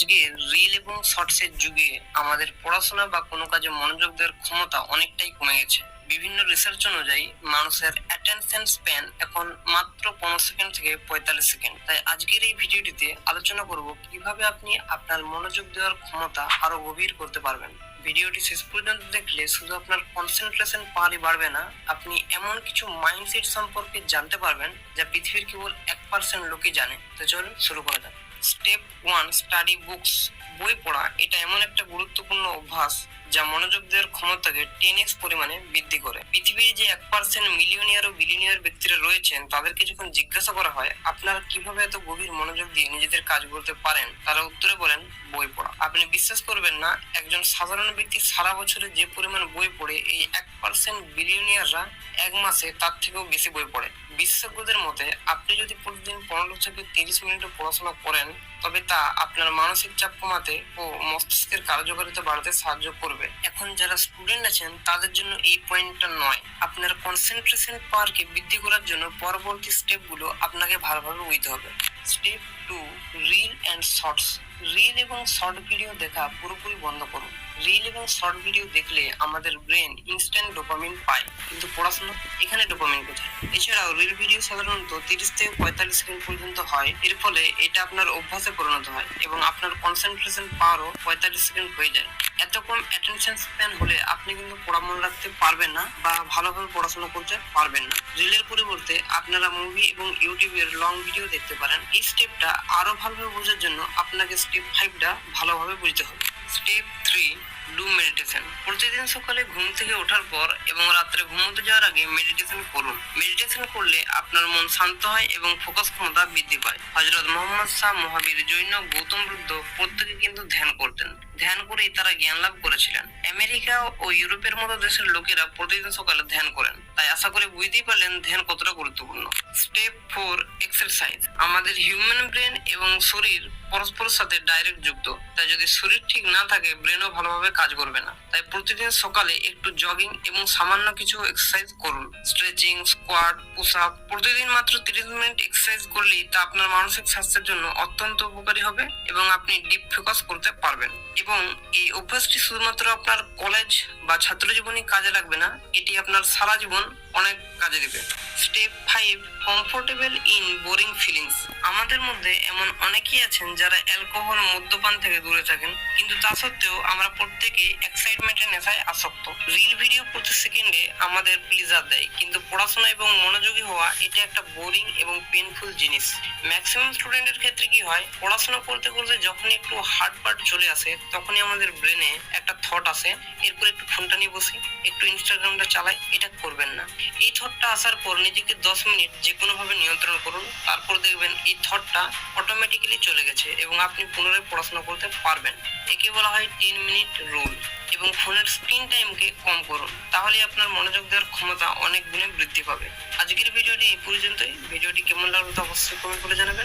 আজকে রিল এবং শর্টসের যুগে আমাদের পড়াশোনা বা কোনো কাজে মনোযোগ দেওয়ার ক্ষমতা অনেকটাই কমে গেছে। বিভিন্ন রিসার্চ অনুযায়ী মানুষের অ্যাটেনশন স্প্যান এখন মাত্র 15 সেকেন্ড থেকে 45 সেকেন্ড। তাই আজকের এই ভিডিওটিতে আলোচনা করব কিভাবে আপনি আপনার মনোযোগ দেওয়ার ক্ষমতা আরো গভীর করতে পারবেন। ভিডিওটি শেষ পর্যন্ত দেখলে শুধু আপনার কনসেন্ট্রেশন পাওয়ারই বাড়বে না, আপনি এমন কিছু মাইন্ডসেট সম্পর্কে জানতে পারবেন যা পৃথিবীর কেবল 1% লোকই জানে। তো চলুন শুরু করা যাক। Step 1, study books. বই পড়া এটা এমন একটা গুরুত্বপূর্ণ অভ্যাস যা মনোযোগ দেওয়ার ক্ষমতাকে 10x পরিমাণে বৃদ্ধি করে। পৃথিবীর যে 1% মিলিয়নিয়ার ও বিলিয়নিয়ার ব্যক্তিরা রয়েছেন তাদেরকে যখন জিজ্ঞাসা করা হয় আপনারা কিভাবে এত গভীর মনোযোগ দিয়ে নিজেদের কাজ করতে পারেন, তারা উত্তরে বলেন বই পড়া। আপনি বিশ্বাস করবেন না, একজন সাধারণ ব্যক্তি সারা বছরে যে পরিমাণ বই পড়ে এই 1% বিলিয়নিয়াররা এক মাসে তার থেকেও বেশি বই পড়ে। বিশেষজ্ঞদের মতে আপনি যদি প্রতিদিন 15 থেকে 30 মিনিট পড়াশোনা করেন তবে তা আপনার মানসিক চাপ কমাতে ও মস্তিষ্কের কার্যকারিতা বাড়াতে সাহায্য করবে। এখন যারা স্টুডেন্ট আছেন তাদের জন্য এই পয়েন্টটা নয়, আপনার কনসেন্ট্রেশন পাওয়ারকে বৃদ্ধি করার জন্য পরবর্তী স্টেপগুলো আপনাকে ভালোভাবে বুঝতে হবে। Step 2, reel and shorts. Reel এবং শর্ট ভিডিও দেখা পুরোপুরি বন্ধ করুন। রিল এবং শর্ট ভিডিও দেখলে আমাদের ব্রেন ইনস্ট্যান্ট ডোপামিন পায়, কিন্তু পড়াশোনা এখানে ডোপামিন কোথায়? এছাড়াও রিল ভিডিও সাধারণত 30 থেকে 45 সেকেন্ড পর্যন্ত হয়। এর ফলে এটা আপনার অভ্যাসে পরিণত হয় এবং আপনার কনসেন্ট্রেশন পাওয়ারও 45 সেকেন্ড হয়ে যায়। এত কম অ্যাটেনশন স্প্যান হলে আপনি কিন্তু পড়া মনে রাখতে পারবেন না বা ভালোভাবে পড়াশোনা করতে পারবেন না। রিলের পরিবর্তে আপনারা মুভি এবং ইউটিউবের লং ভিডিও দেখতে পারেন। এই স্টেপটা আরো ভালোভাবে বোঝার জন্য আপনাকে স্টেপ 5টা ভালোভাবে বুঝতে হবে। Step 3, do meditation. প্রতিদিন সকালে ঘুম থেকে ওঠার পর এবং রাত্রে ঘুমোতে যাওয়ার আগে মেডিটেশন করুন। মেডিটেশন করলে আপনার মন শান্ত হয় এবং ফোকাস ক্ষমতা বৃদ্ধি পায়। হযরত মুহাম্মদ শাহ, মহাবীর, জৈন, গৌতম বুদ্ধ প্রত্যেকে কিন্তু ধ্যান করতেন। ধ্যান করেই তারা জ্ঞান লাভ করেছিলেন। আমেরিকা ও ইউরোপের মতো দেশের লোকেরা প্রতিদিন সকালে ধ্যান করেন। তাই আশা করে বুঝতেই পারলেন ধ্যান কতটা গুরুত্বপূর্ণ। Step 4, exercise. আমাদের হিউম্যান ব্রেন এবং শরীর পরস্পরের সাথে ডাইরেক্ট যুক্ত, তাই যদি শরীর ঠিক না থাকে ব্রেনও ভালোভাবে কাজ করবে না। তাই প্রতিদিন সকালে একটু জগিং এবং সামান্য কিছু এক্সারসাইজ করুন। Stretching, squat, push up. প্রতিদিন মাত্র 30 মিনিট এক্সারসাইজ করলেই তা আপনার মানসিক স্বাস্থ্যের জন্য অত্যন্ত উপকারী হবে এবং আপনি ডিপ ফোকাস করতে পারবেন। এবং এই অভ্যাসটি শুধুমাত্র আপনার কলেজ বা ছাত্র জীবনে কাজে লাগবে না, এটি আপনার সারা জীবন অনেক কাজে দেবে। Step 5, comfortable in boring feelings. আমাদের মধ্যে এমন অনেকেই আছেন যারা অ্যালকোহল, মদ্যপান থেকে দূরে থাকেন, কিন্তু তা সত্ত্বেও আমরা প্রত্যেকেই এক্সাইটমেন্টের নেশায় আসক্ত। রিল ভিডিও প্রতি সেকেন্ডে আমাদের প্লেজার দেয়, কিন্তু পড়াশোনা এবং মনোযোগী হওয়া এটা একটা বোরিং এবং পেইনফুল জিনিস। ম্যাক্সিমাম স্টুডেন্টের ক্ষেত্রে কি হয়, পড়াশোনা করতে করতে যখনই একটু হার্ড পার্ট চলে আসে তখনই আমাদের ব্রেনে একটা থট আসে, এরপর একটু ফোনটা নিয়ে বসি, একটু ইনস্টাগ্রামটা চালাই। এটা করবেন না। এই থটটা আসার পর নিজেকে 10 মিনিট যে কোনো ভাবে নিয়ন্ত্রণ করুন, তারপর দেখবেন এই থটটা অটোমেটিক্যালি চলে গেছে এবং আপনি পুনরায় পড়াশোনা করতে পারবেন। একে বলা হয় 10 মিনিট রুল। এবং ফোনের স্ক্রিন টাইমকে কম করুন, তাহলে আপনার মনোযোগ দেওয়ার ক্ষমতা অনেক গুণে বৃদ্ধি পাবে। আজকের ভিডিওটি এই পর্যন্তই। ভিডিওটি কেমন লাগলো তা অবশ্যই কমেন্ট করে জানাবেন।